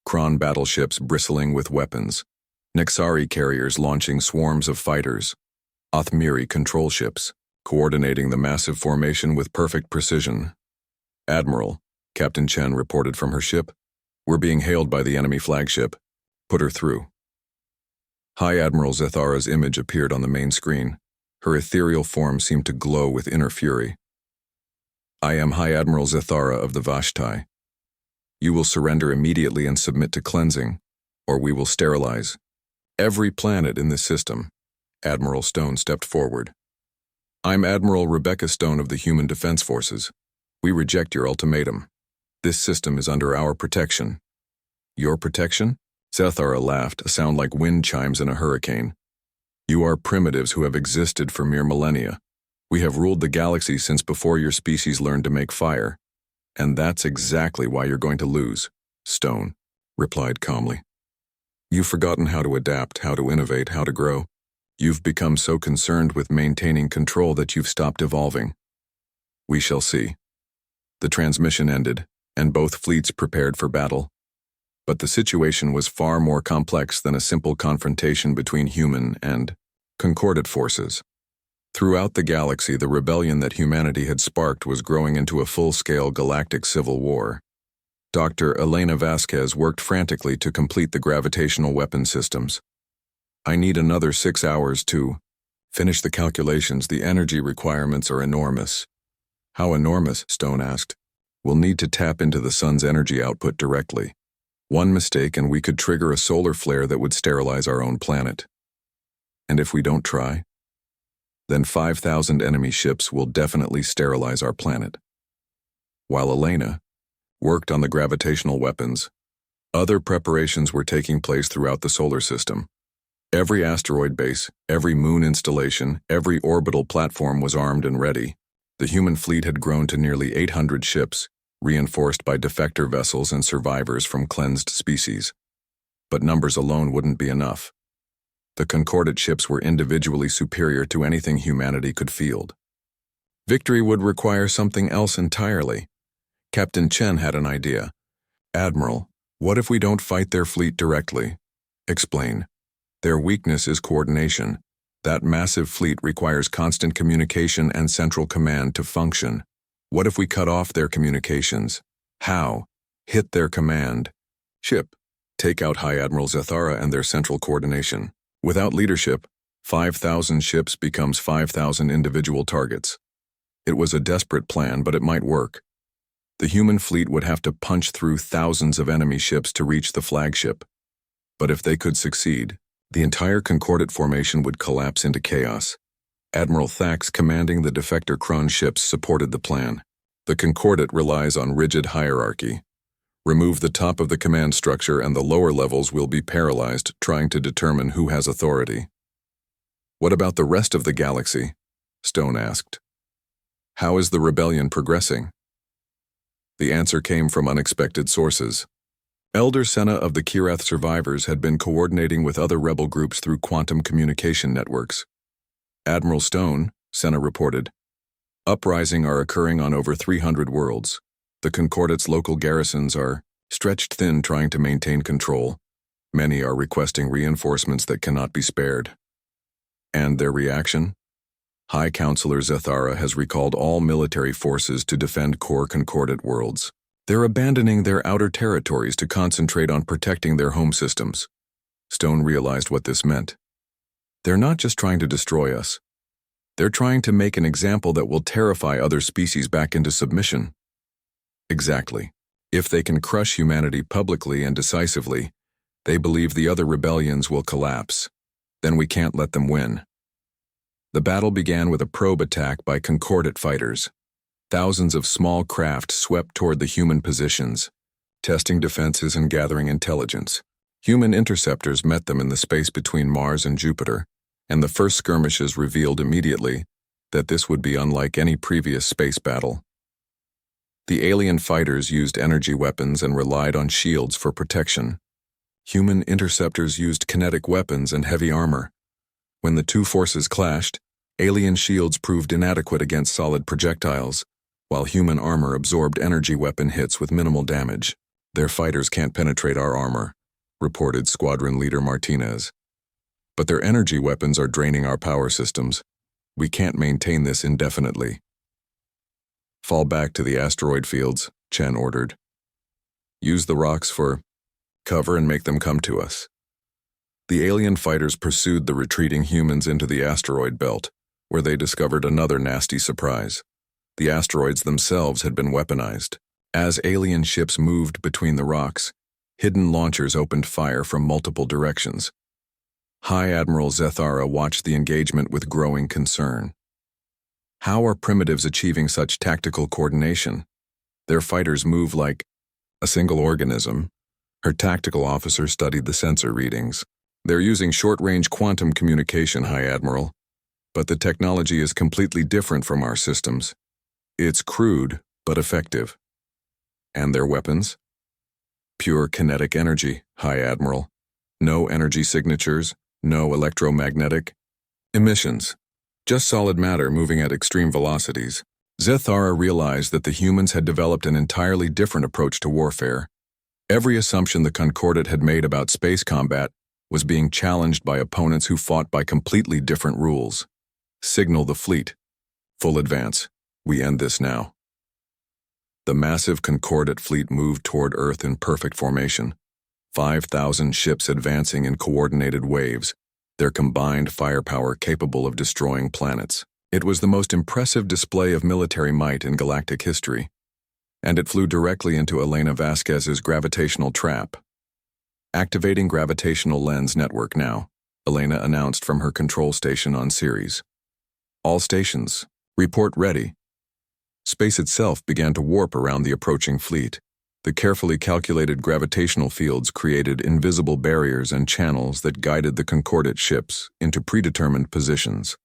Speaker 1: Kron battleships bristling with weapons, Nexari carriers launching swarms of fighters, Othmiri control ships, coordinating the massive formation with perfect precision. "Admiral," Captain Chen reported from her ship, "we're being hailed by the enemy flagship. Put her through." High Admiral Zathara's image appeared on the main screen. Her ethereal form seemed to glow with inner fury. "I am High Admiral Zathara of the Vashtai. You will surrender immediately and submit to cleansing, or we will sterilize every planet in this system." Admiral Stone stepped forward. "I'm Admiral Rebecca Stone of the Human Defense Forces. We reject your ultimatum. This system is under our protection." "Your protection?" Zathara laughed, a sound like wind chimes in a hurricane. "You are primitives who have existed for mere millennia. We have ruled the galaxy since before your species learned to make fire. And that's exactly why you're going to lose," Stone replied calmly. "You've forgotten how to adapt, how to innovate, how to grow. You've become so concerned with maintaining control that you've stopped evolving. We shall see." The transmission ended, and both fleets prepared for battle. But the situation was far more complex than a simple confrontation between human and Concordat forces. Throughout the galaxy, the rebellion that humanity had sparked was growing into a full-scale galactic civil war. Dr. Elena Vasquez worked frantically to complete the gravitational weapon systems. "I need another 6 hours to finish the calculations. The energy requirements are enormous." "How enormous?" Stone asked. "We'll need to tap into the sun's energy output directly. One mistake and we could trigger a solar flare that would sterilize our own planet. And if we don't try, then 5,000 enemy ships will definitely sterilize our planet." While Elena worked on the gravitational weapons, other preparations were taking place throughout the solar system. Every asteroid base, every moon installation, every orbital platform was armed and ready. The human fleet had grown to nearly 800 ships, reinforced by defector vessels and survivors from cleansed species. But numbers alone wouldn't be enough. The Concordat ships were individually superior to anything humanity could field. Victory would require something else entirely. Captain Chen had an idea. "Admiral, what if we don't fight their fleet directly?" "Explain." "Their weakness is coordination. That massive fleet requires constant communication and central command to function. What if we cut off their communications?" "How?" "Hit their command ship. Take out High Admiral Zathara and their central coordination. Without leadership, 5,000 ships becomes 5,000 individual targets." It was a desperate plan, but it might work. The human fleet would have to punch through thousands of enemy ships to reach the flagship. But if they could succeed, the entire Concordat formation would collapse into chaos. Admiral Thax, commanding the defector Kron ships, supported the plan. The Concordat relies on rigid hierarchy. Remove the top of the command structure and the lower levels will be paralyzed, trying to determine who has authority. "What about the rest of the galaxy?" Stone asked. "How is the rebellion progressing?" The answer came from unexpected sources. Elder Senna of the Kirath survivors had been coordinating with other rebel groups through quantum communication networks. "Admiral Stone," Senna reported, "uprisings are occurring on over 300 worlds. The Concordat's local garrisons are stretched thin trying to maintain control. Many are requesting reinforcements that cannot be spared. And their reaction? High Counselor Zathara has recalled all military forces to defend core concordant worlds. They're abandoning their outer territories to concentrate on protecting their home systems. Stone realized what this meant. They're not just trying to destroy us. They're trying to make an example that will terrify other species back into submission. Exactly. If they can crush humanity publicly and decisively, they believe the other rebellions will collapse. Then we can't let them win. The battle began with a probe attack by concordant fighters. Thousands of small craft swept toward the human positions, testing defenses and gathering intelligence. Human interceptors met them in the space between Mars and Jupiter, and the first skirmishes revealed immediately that this would be unlike any previous space battle. The alien fighters used energy weapons and relied on shields for protection. Human interceptors used kinetic weapons and heavy armor. When the two forces clashed, alien shields proved inadequate against solid projectiles, while human armor absorbed energy weapon hits with minimal damage. Their fighters can't penetrate our armor, reported Squadron Leader Martinez. But their energy weapons are draining our power systems. We can't maintain this indefinitely. Fall back to the asteroid fields, Chen ordered. Use the rocks for cover and make them come to us. The alien fighters pursued the retreating humans into the asteroid belt, where they discovered another nasty surprise. The asteroids themselves had been weaponized. As alien ships moved between the rocks, hidden launchers opened fire from multiple directions. High Admiral Zathara watched the engagement with growing concern. How are primitives achieving such tactical coordination? Their fighters move like a single organism. Her tactical officer studied the sensor readings. They're using short-range quantum communication, High Admiral, but the technology is completely different from our systems. It's crude, but effective. And their weapons? Pure kinetic energy, High Admiral. No energy signatures, no electromagnetic emissions. Just solid matter moving at extreme velocities. Zathara realized that the humans had developed an entirely different approach to warfare. Every assumption the Concordat had made about space combat was being challenged by opponents who fought by completely different rules. Signal the fleet. Full advance. We end this now. The massive Concordat fleet moved toward Earth in perfect formation. 5,000 ships advancing in coordinated waves, their combined firepower capable of destroying planets. It was the most impressive display of military might in galactic history, and it flew directly into Elena Vasquez's gravitational trap. Activating gravitational lens network now, Elena announced from her control station on Ceres. All stations, report ready. Space itself began to warp around the approaching fleet. The carefully calculated gravitational fields created invisible barriers and channels that guided the Concordat ships into predetermined positions.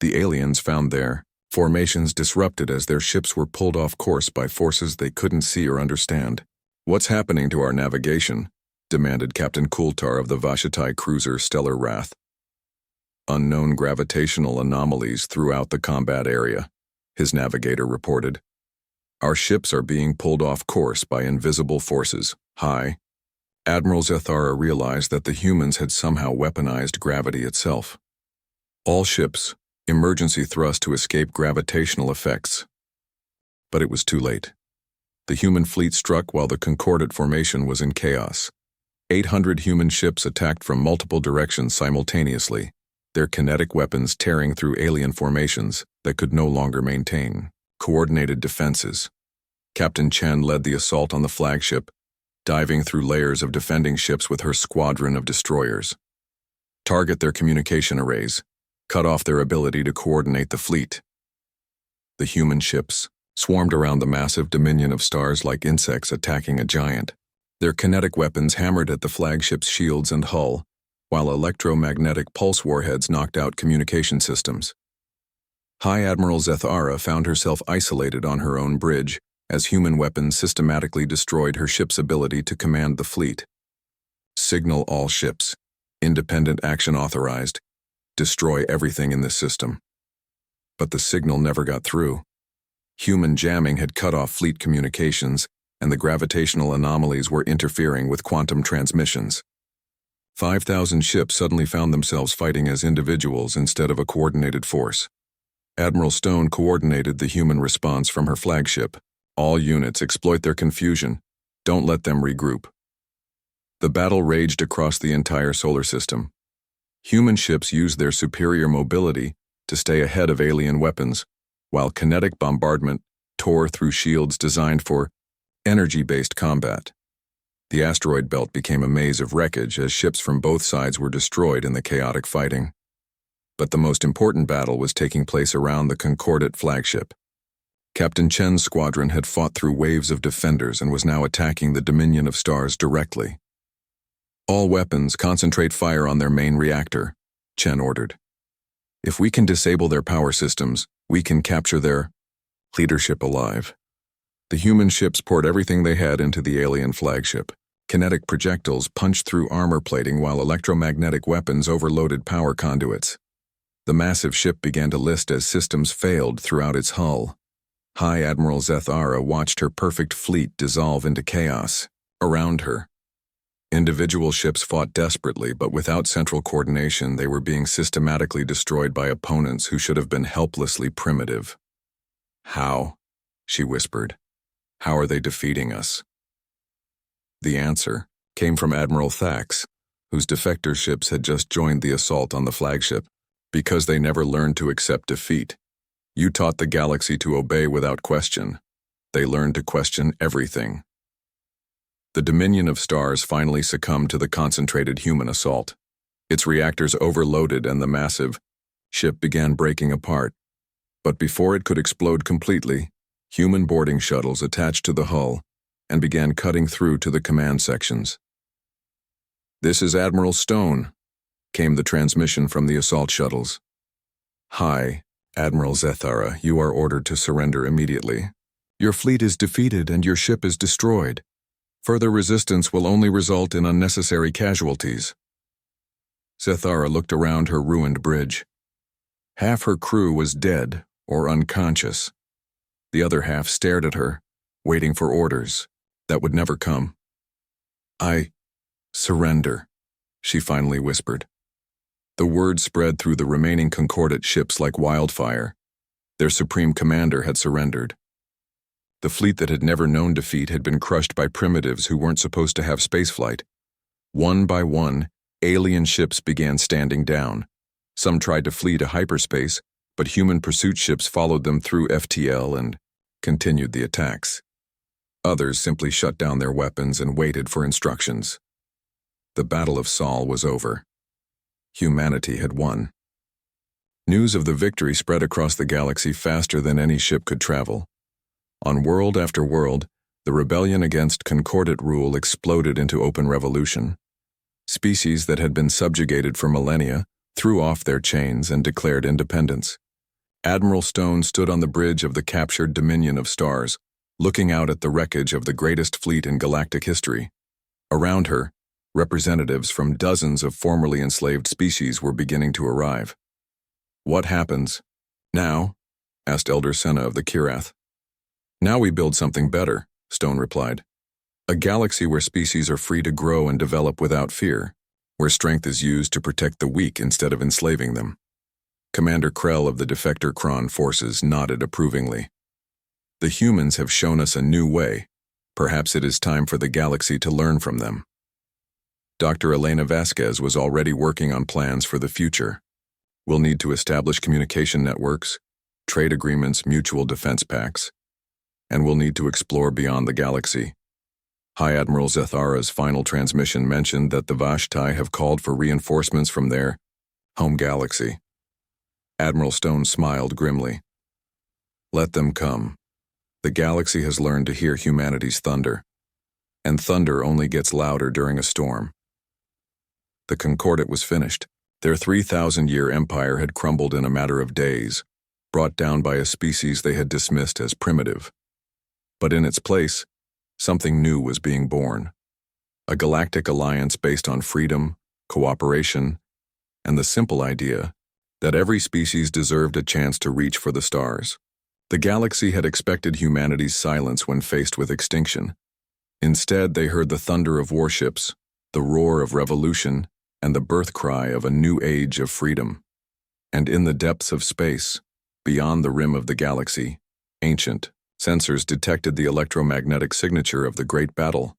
Speaker 1: The aliens found their formations disrupted as their ships were pulled off course by forces they couldn't see or understand. "What's happening to our navigation?" demanded Captain Coulthar of the Vashtai cruiser Stellar Wrath. "Unknown gravitational anomalies throughout the combat area," his navigator reported. "Our ships are being pulled off course by invisible forces." High Admiral Zathara realized that the humans had somehow weaponized gravity itself. All ships, emergency thrust to escape gravitational effects. But it was too late. The human fleet struck while the Concordat formation was in chaos. 800 human ships attacked from multiple directions simultaneously, their kinetic weapons tearing through alien formations that could no longer maintain coordinated defenses. Captain Chen led the assault on the flagship, diving through layers of defending ships with her squadron of destroyers. Target their communication arrays, cut off their ability to coordinate the fleet. The human ships swarmed around the massive dominion of stars like insects attacking a giant. Their kinetic weapons hammered at the flagship's shields and hull, while electromagnetic pulse warheads knocked out communication systems. High Admiral Zathara found herself isolated on her own bridge as human weapons systematically destroyed her ship's ability to command the fleet. "Signal all ships. Independent action authorized. Destroy everything in this system." But the signal never got through. Human jamming had cut off fleet communications, and the gravitational anomalies were interfering with quantum transmissions. 5,000 ships suddenly found themselves fighting as individuals instead of a coordinated force. Admiral Stone coordinated the human response from her flagship. All units exploit their confusion. Don't let them regroup. The battle raged across the entire solar system. Human ships used their superior mobility to stay ahead of alien weapons, while kinetic bombardment tore through shields designed for energy-based combat. The asteroid belt became a maze of wreckage as ships from both sides were destroyed in the chaotic fighting. But the most important battle was taking place around the Concordat flagship. Captain Chen's squadron had fought through waves of defenders and was now attacking the Dominion of Stars directly. All weapons concentrate fire on their main reactor, Chen ordered. If we can disable their power systems, we can capture their leadership alive. The human ships poured everything they had into the alien flagship. Kinetic projectiles punched through armor plating while electromagnetic weapons overloaded power conduits. The massive ship began to list as systems failed throughout its hull. High Admiral Zathara watched her perfect fleet dissolve into chaos around her. Individual ships fought desperately, but without central coordination, they were being systematically destroyed by opponents who should have been helplessly primitive. How? She whispered. How are they defeating us? The answer came from Admiral Thax, whose defector ships had just joined the assault on the flagship. Because they never learned to accept defeat. You taught the galaxy to obey without question. They learned to question everything. The Dominion of Stars finally succumbed to the concentrated human assault. Its reactors overloaded and the massive ship began breaking apart. But before it could explode completely, human boarding shuttles attached to the hull and began cutting through to the command sections. "This is Admiral Stone," came the transmission from the assault shuttles. "Hi, Admiral Zathara, you are ordered to surrender immediately. Your fleet is defeated and your ship is destroyed. Further resistance will only result in unnecessary casualties." Zathara looked around her ruined bridge. Half her crew was dead or unconscious. The other half stared at her, waiting for orders that would never come. "I surrender," she finally whispered. The word spread through the remaining Concordat ships like wildfire. Their supreme commander had surrendered. The fleet that had never known defeat had been crushed by primitives who weren't supposed to have spaceflight. One by one, alien ships began standing down. Some tried to flee to hyperspace, but human pursuit ships followed them through FTL and continued the attacks. Others simply shut down their weapons and waited for instructions. The Battle of Sol was over. Humanity had won. News of the victory spread across the galaxy faster than any ship could travel. On world after world, the rebellion against Concordat rule exploded into open revolution. Species that had been subjugated for millennia threw off their chains and declared independence. Admiral Stone stood on the bridge of the captured Dominion of Stars, looking out at the wreckage of the greatest fleet in galactic history. Around her, representatives from dozens of formerly enslaved species were beginning to arrive. "What happens now?" asked Elder Senna of the Kirath. "Now we build something better," Stone replied. "A galaxy where species are free to grow and develop without fear, where strength is used to protect the weak instead of enslaving them." Commander Krell of the Defector Kron forces nodded approvingly. "The humans have shown us a new way. Perhaps it is time for the galaxy to learn from them." Dr. Elena Vasquez was already working on plans for the future. "We'll need to establish communication networks, trade agreements, mutual defense pacts, and we'll need to explore beyond the galaxy." High Admiral Zathara's final transmission mentioned that the Vashtai have called for reinforcements from their home galaxy. Admiral Stone smiled grimly. "Let them come. The galaxy has learned to hear humanity's thunder, and thunder only gets louder during a storm." The Concordat was finished. Their 3,000-year empire had crumbled in a matter of days, brought down by a species they had dismissed as primitive. But in its place, something new was being born. A galactic alliance based on freedom, cooperation, and the simple idea that every species deserved a chance to reach for the stars. The galaxy had expected humanity's silence when faced with extinction. Instead, they heard the thunder of warships, the roar of revolution, and the birth cry of a new age of freedom. And in the depths of space, beyond the rim of the galaxy, ancient sensors detected the electromagnetic signature of the Great Battle.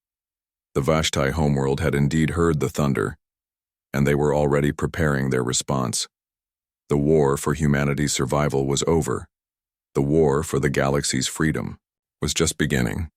Speaker 1: The Vashtai homeworld had indeed heard the thunder, and they were already preparing their response. The war for humanity's survival was over. The war for the galaxy's freedom was just beginning.